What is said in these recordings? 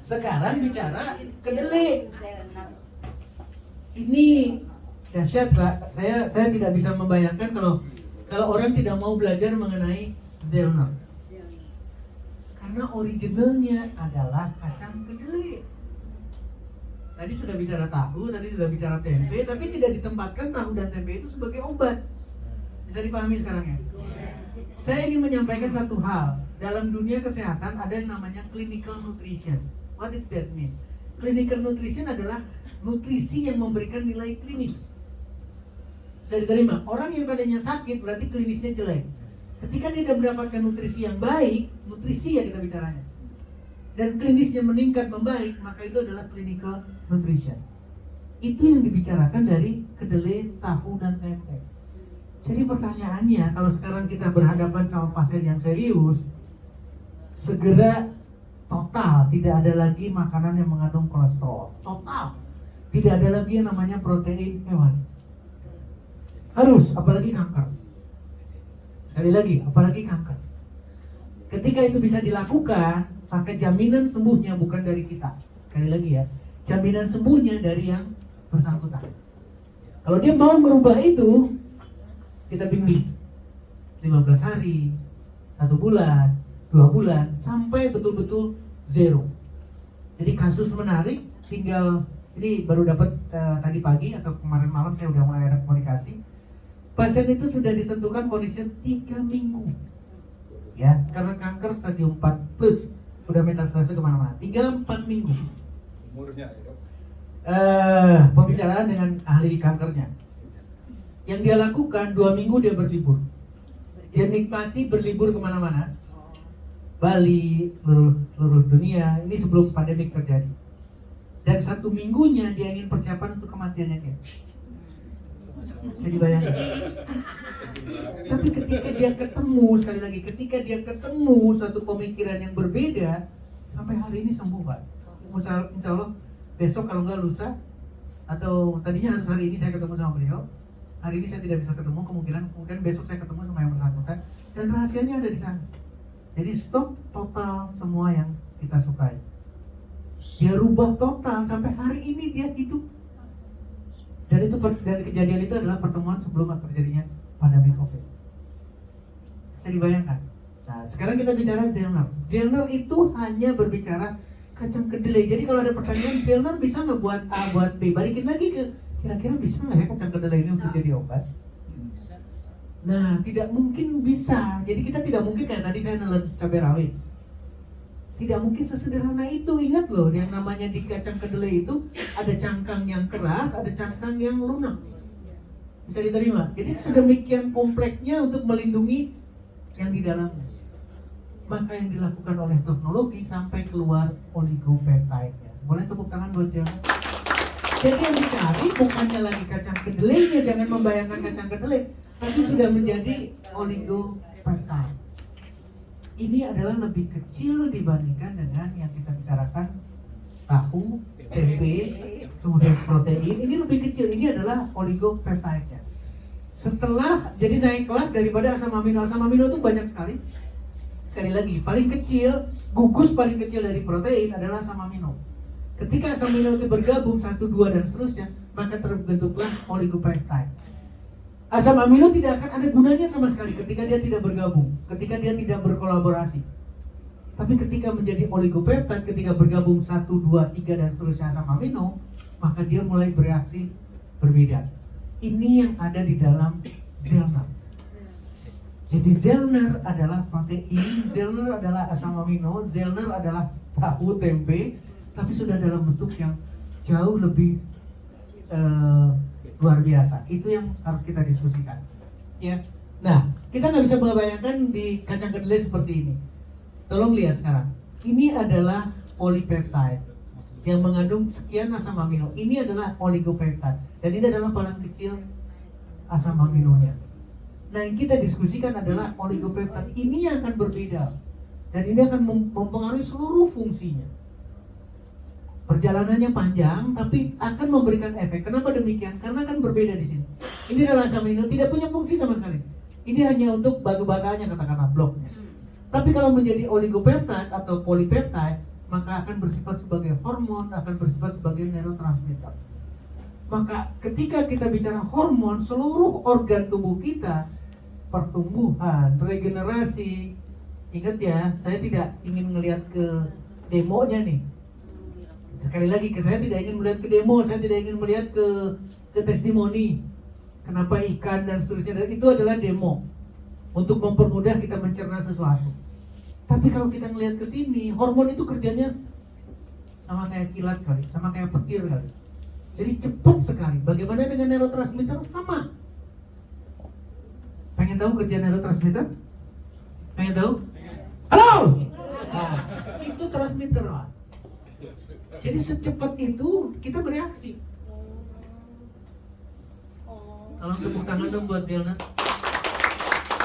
Sekarang bicara kedelai. Ini dahsyat Pak. Saya tidak bisa membayangkan kalau orang tidak mau belajar mengenai Zellner. Karena originalnya adalah kacang kedelai. Tadi sudah bicara tahu, tadi sudah bicara tempe, tapi tidak ditempatkan tahu dan tempe itu sebagai obat. Bisa dipahami sekarang ya? Saya ingin menyampaikan satu hal. Dalam dunia kesehatan ada yang namanya clinical nutrition. What is that mean? Clinical nutrition adalah nutrisi yang memberikan nilai klinis. Bisa diterima. Orang yang tadinya sakit berarti klinisnya jelek. Ketika dia sudah mendapatkan nutrisi yang baik, nutrisi ya kita bicaranya, dan klinisnya meningkat membaik, maka itu adalah clinical nutrition. Itu yang dibicarakan dari kedelai, tahu, dan tempe. Jadi pertanyaannya, kalau sekarang kita berhadapan sama pasien yang serius, segera total, tidak ada lagi makanan yang mengandung kolesterol. Total. Tidak ada lagi yang namanya protein hewan. Harus, apalagi kanker. Sekali lagi, apalagi kanker. Ketika itu bisa dilakukan, maka jaminan sembuhnya bukan dari kita. Sekali lagi ya, jaminan sembuhnya dari yang bersangkutan. Kalau dia mau merubah itu, kita bimbing 15 hari, 1 bulan, 2 bulan, sampai betul-betul zero. Jadi kasus menarik, tinggal ini baru dapat tadi pagi atau kemarin malam saya udah mulai ada komunikasi. Pasien itu sudah ditentukan kondisinya 3 minggu. Ya, karena kanker stadium 4 plus, sudah metastase kemana-mana. Tinggal 4 minggu. Umurnya ya? Pembicaraan dengan ahli kankernya. Yang dia lakukan 2 minggu dia berlibur. Dia nikmati berlibur kemana-mana. Bali, seluruh dunia. Ini sebelum pandemik terjadi. Dan 1 minggunya dia ingin persiapan untuk kematiannya dia. Bisa dibayangkan. Tapi ketika dia ketemu, sekali lagi, ketika dia ketemu satu pemikiran yang berbeda, sampai hari ini sembuh Pak. Insya Allah besok kalau nggak lusa, atau tadinya harus hari ini saya ketemu sama beliau, hari ini saya tidak bisa ketemu, kemungkinan besok saya ketemu sama yang bersangkutan, dan rahasianya ada di sana. Jadi stop total semua yang kita sukai. Dia rubah total sampai hari ini dia hidup. Dan kejadian itu adalah pertemuan sebelum terjadinya pandemi COVID. Bisa dibayangkan. Nah, sekarang kita bicara Zellner. Zellner itu hanya berbicara kacang kedelai. Jadi kalau ada pertanyaan, Zellner bisa nggak buat A, buat B? Balikin lagi ke kira-kira bisa nggak ya kacang kedelai ini untuk jadi obat? Nah, tidak mungkin bisa. Jadi kita tidak mungkin kayak tadi saya nelen cabai rawit. Tidak mungkin sesederhana itu. Ingat loh, yang namanya di kacang kedelai itu ada cangkang yang keras, ada cangkang yang lunak. Bisa diterima. Jadi sedemikian kompleksnya untuk melindungi yang di dalamnya. Maka yang dilakukan oleh teknologi sampai keluar oligopeptide-nya. Boleh tepuk tangan buat siapa? Jadi yang dicari bukannya lagi kacang kedelainya, jangan membayangkan kacang kedelai, tapi sudah menjadi oligopeptide. Ini adalah lebih kecil dibandingkan dengan yang kita bicarakan tahu, tempe, kemudian protein. Ini lebih kecil, ini adalah oligopeptide-nya. Setelah jadi naik kelas daripada asam amino. Asam amino itu banyak sekali. Sekali lagi, paling kecil, gugus paling kecil dari protein adalah asam amino. Ketika asam amino itu bergabung 1, 2 dan seterusnya, maka terbentuklah oligopeptide. Asam amino tidak akan ada gunanya sama sekali ketika dia tidak bergabung, ketika dia tidak berkolaborasi. Tapi ketika menjadi oligopeptide, ketika bergabung 1, 2, 3 dan seterusnya asam amino, maka dia mulai bereaksi berbeda. Ini yang ada di dalam Zellner. Jadi Zellner adalah protein, Zellner adalah asam amino, Zellner adalah tahu, tempe, tapi sudah dalam bentuk yang jauh lebih luar biasa. Itu yang harus kita diskusikan. Ya. Nah, kita nggak bisa membayangkan di kacang kedelai seperti ini. Tolong lihat sekarang. Ini adalah polypeptide yang mengandung sekian asam amino. Ini adalah oligopeptide. Dan ini adalah paling kecil asam aminonya. Nah, yang kita diskusikan adalah oligopeptide. Ini yang akan berbeda. Dan ini akan mempengaruhi seluruh fungsinya. Perjalanannya panjang, tapi akan memberikan efek. Kenapa demikian? Karena kan berbeda di sini. Ini adalah asam amino, tidak punya fungsi sama sekali. Ini hanya untuk batu batanya, katakanlah bloknya. Tapi kalau menjadi oligopeptide atau polypeptide, maka akan bersifat sebagai hormon, akan bersifat sebagai neurotransmitter. Maka ketika kita bicara hormon, seluruh organ tubuh kita, pertumbuhan, regenerasi, ingat ya, saya tidak ingin melihat ke demonya nih. Sekali lagi, saya tidak ingin melihat ke demo, saya tidak ingin melihat ke testimoni. Kenapa ikan dan seterusnya, dan itu adalah demo untuk mempermudah kita mencerna sesuatu. Tapi kalau kita ngelihat ke sini, hormon itu kerjanya sama kayak kilat kali, sama kayak petir kali. Jadi cepat sekali. Bagaimana dengan neurotransmitter? Sama. Pengen tahu kerja neurotransmitter? Pengen tahu? Halo? Nah, itu transmitter lah. Jadi secepat itu kita bereaksi. Tolong tepuk tangan dong buat Zelner.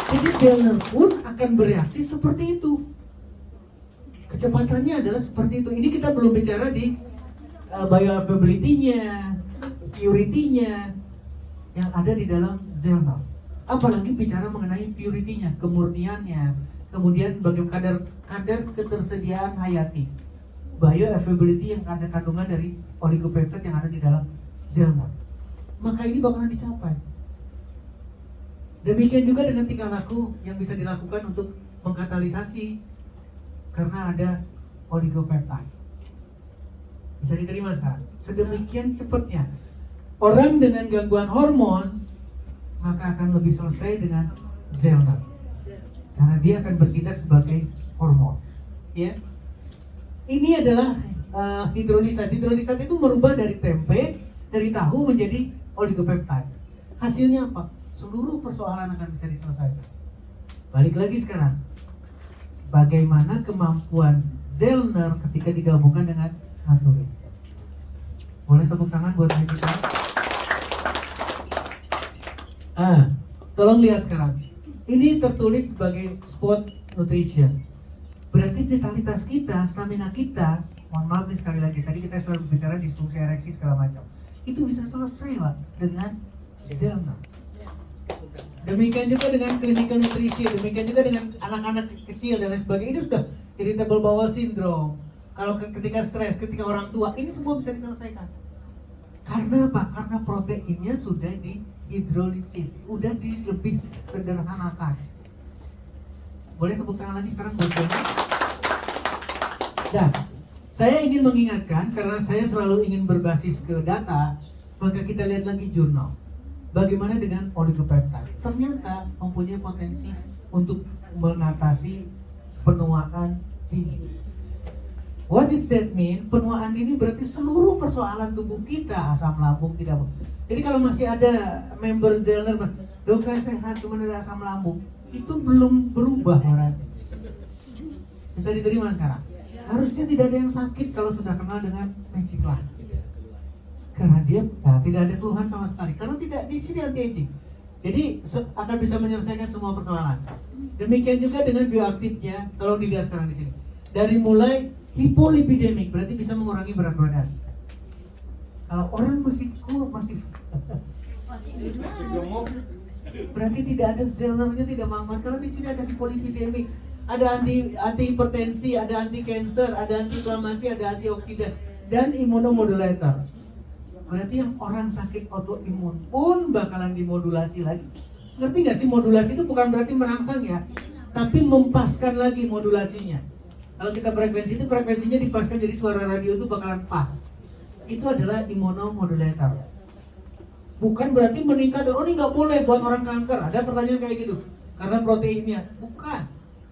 Jadi Zelner pun akan bereaksi seperti itu. Kecepatannya adalah seperti itu. Ini kita belum bicara di bioavailability-nya, purity-nya yang ada di dalam Zelner. Apalagi bicara mengenai purity-nya, kemurniannya, kemudian bagaimana kadar ketersediaan hayati, bioavailability yang ada kandungan dari oligopeptide yang ada di dalam Zelner. Maka ini bakalan dicapai. Demikian juga dengan tingkah laku yang bisa dilakukan untuk mengkatalisasi karena ada oligopeptide. Bisa diterima sekarang. Sedemikian cepatnya. Orang dengan gangguan hormon maka akan lebih selesai dengan Zelner. Karena dia akan bertindak sebagai hormon. Ya. Ini adalah hidrolisat. Hidrolisat itu merubah dari tempe, dari tahu menjadi oligopeptide. Hasilnya apa? Seluruh persoalan akan bisa diselesaikan. Balik lagi sekarang. Bagaimana kemampuan Zelner ketika digabungkan dengan Naturin? Boleh tepuk tangan buat kita? Tolong lihat sekarang. Ini tertulis sebagai spot nutrition. Berarti vitalitas kita, stamina kita, mohon maaf nih sekali lagi, tadi kita sudah berbicara disfungsi ereksi segala macam. Itu bisa selesai Pak dengan Zelner. Demikian juga dengan clinical nutrition, demikian juga dengan anak-anak kecil dan lain sebagainya. Ini sudah irritable bowel syndrome. Kalau ketika stres, ketika orang tua, ini semua bisa diselesaikan. Karena apa? Karena proteinnya sudah dihidrolisit, udah lebih sederhanakan. Boleh tepuk tangan lagi sekarang buat saya. Dan saya ingin mengingatkan, karena saya selalu ingin berbasis ke data, maka kita lihat lagi jurnal. Bagaimana dengan oligopeptide? Ternyata mempunyai potensi untuk mengatasi penuaan tinggi. What does that mean? Penuaan ini berarti seluruh persoalan tubuh kita, asam lambung tidak. Jadi kalau masih ada member Zelner, dok saya sehat, cuma ada asam lambung, itu belum berubah berarti. Bisa diterima sekarang. Harusnya tidak ada yang sakit kalau sudah kenal dengan Magic Life. Karena dia tidak ada keluhan sama sekali. Karena tidak di sini anti-aging. Jadi akan bisa menyelesaikan semua persoalan. Demikian juga dengan bioaktifnya. Tolong dilihat sekarang di sini. Dari mulai hipolipidemik, berarti bisa mengurangi berat badan. Kalau orang masih gemuk, berarti tidak ada Zelnernya, tidak manfaat. Karena di sini ada hipolipidemik, ada anti hipertensi, ada anti cancer, ada anti inflamasi, ada antioksidan dan imunomodulator. Berarti yang orang sakit autoimun pun bakalan dimodulasi lagi. Ngerti gak sih, modulasi itu bukan berarti merangsang ya, tapi mempaskan lagi modulasinya. Kalau kita frekuensi itu, frekuensinya dipaskan jadi suara radio itu bakalan pas. Itu adalah imunomodulator. Bukan berarti meningkat, oh ini gak boleh buat orang kanker. Ada pertanyaan kayak gitu, karena proteinnya. Bukan.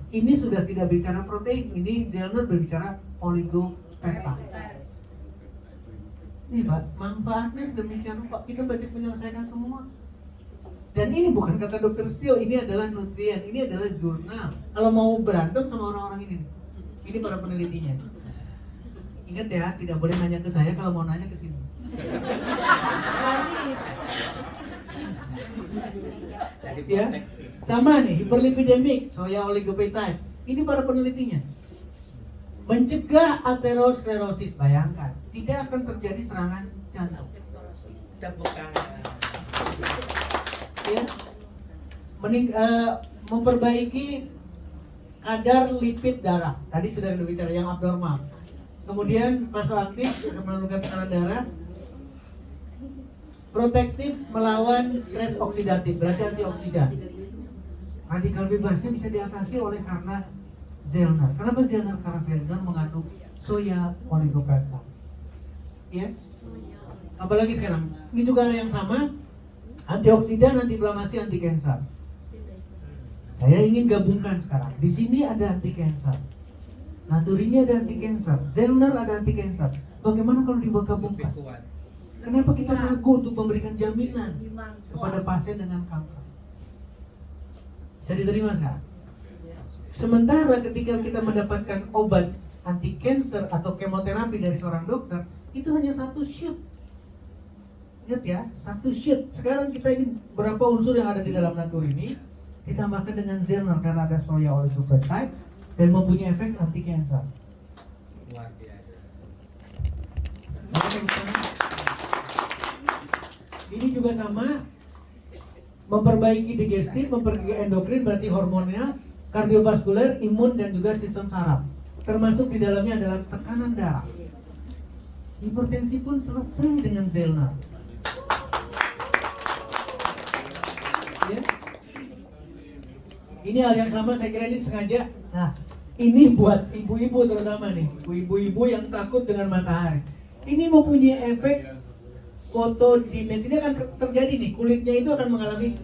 Ini sudah tidak bicara protein, ini Zelner berbicara oligopeptide. Nih Pak, manfaatnya sedemikian rupa, kita banyak menyelesaikan semua. Dan ini bukan kata Dr. Steele, ini adalah nutrien, ini adalah jurnal. Kalau mau berantem sama orang-orang ini para penelitinya. Ingat ya, tidak boleh nanya ke saya, kalau mau nanya ke sini. Ya, sama nih, hiperlipidemik, soya oligopeptide. Ini para penelitinya. Mencegah aterosklerosis, bayangkan, tidak akan terjadi serangan jantung. Ya. Memperbaiki kadar lipid darah. Tadi sudah bicara yang abnormal. kemudian vasoaktif menurunkan tekanan darah, protektif melawan stres oksidatif, berarti antioksidan. Radikal bebasnya bisa diatasi oleh karena Zelner. Kenapa Zelner? Karena Zelner mengandung soya oligopeptide. Ya. Apalagi sekarang, ini juga yang sama, antioksidan, anti-inflamasi, anti kanker. Saya ingin gabungkan sekarang. Di sini ada anti kanker, Naturini ada anti kanker, Zelner ada anti kanker. Bagaimana kalau digabungkan? Kenapa kita ragu untuk memberikan jaminan kepada pasien dengan kanker? Bisa diterima sekarang? Sementara ketika kita mendapatkan obat anti kanker atau kemoterapi dari seorang dokter, itu hanya satu shoot. Ingat ya, satu shoot. Sekarang kita ini berapa unsur yang ada di dalam Naturini ditambahkan dengan Zelner karena ada soya oligopeptide dan mempunyai efek anti kanker. Luar biasa. Ini juga sama, memperbaiki digestif, memperbaiki endokrin, berarti hormonnya, kardiovaskuler, imun, dan juga sistem saraf. Termasuk di dalamnya adalah tekanan darah. Hipertensi pun selesai dengan Zelner. Ya. Ini hal yang sama, saya kira ini sengaja. Nah, ini buat ibu-ibu terutama nih, ibu-ibu yang takut dengan matahari. Ini mempunyai efek photodimage. Ini akan terjadi nih, kulitnya itu akan mengalami,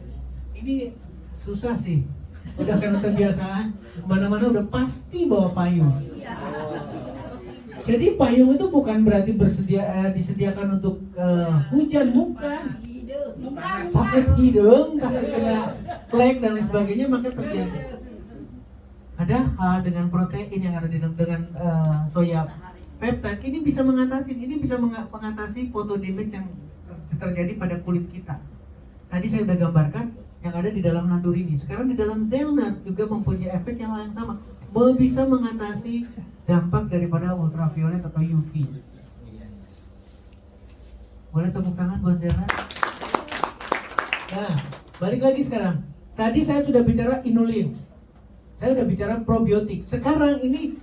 ini susah sih. Udah karena kebiasaan, kemana-mana udah pasti bawa payung. Jadi payung itu bukan berarti disediakan untuk hujan, bukan. Sakit hidung, takut kena flek dan lain sebagainya, maka terjadi. Ada hal dengan protein yang ada dengan soya peptide, ini bisa mengatasi photodamage yang terjadi pada kulit kita. Tadi saya sudah gambarkan yang ada di dalam Naturini. Sekarang di dalam Zelner juga mempunyai efek yang sama, bisa mengatasi dampak daripada ultraviolet atau UV. Boleh tepuk tangan buat Zelner? Nah, balik lagi sekarang. Tadi saya sudah bicara inulin, saya sudah bicara probiotik. Sekarang ini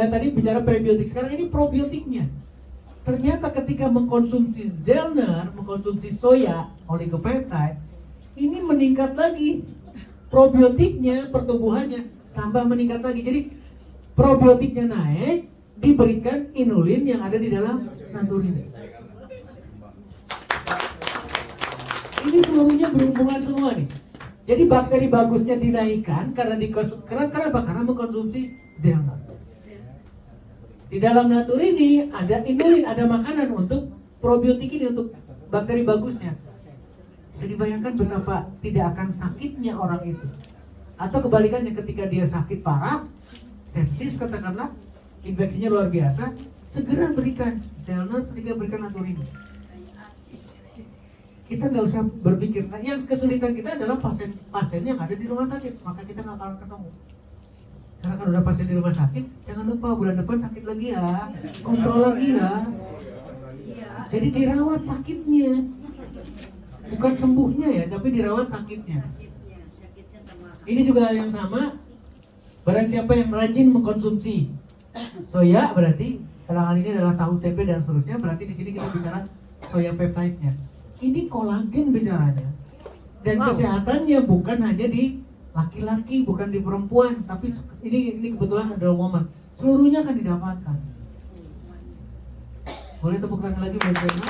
tadi bicara prebiotik. Sekarang ini probiotiknya. Ternyata ketika mengkonsumsi Zelner, mengkonsumsi soya oligopeptide, ini meningkat lagi. Probiotiknya, pertumbuhannya tambah meningkat lagi. Jadi probiotiknya naik, diberikan inulin yang ada di dalam Naturini. Ini seluruhnya berhubungan semua nih. Jadi bakteri bagusnya dinaikkan kenapa? Karena mengkonsumsi Zelner. Di dalam Naturini ada inulin, ada makanan untuk probiotik ini, untuk bakteri bagusnya. Bisa dibayangkan betapa tidak akan sakitnya orang itu. Atau kebalikannya, ketika dia sakit parah, sepsis katakanlah, infeksinya luar biasa, segera berikan Zelner, segera berikan Naturini. Kita nggak usah berpikir. Nah, yang kesulitan kita adalah pasien yang ada di rumah sakit, maka kita nggak akan ketemu. Karena kalau udah pasien di rumah sakit, jangan lupa bulan depan sakit lagi ya, kontrol lagi ya. Jadi dirawat sakitnya, bukan sembuhnya ya, tapi dirawat sakitnya. Ini juga yang sama. Barang siapa yang rajin mengkonsumsi soya, berarti dalam hal ini adalah tahu, tempe dan seterusnya, berarti di sini kita bicara soya peptide-nya. Ini kolagen bicaranya. Dan kesehatannya bukan hanya di laki-laki, bukan di perempuan, tapi ini kebetulan adalah woman. Seluruhnya akan didapatkan. Boleh tepuk tangan lagi buat saya?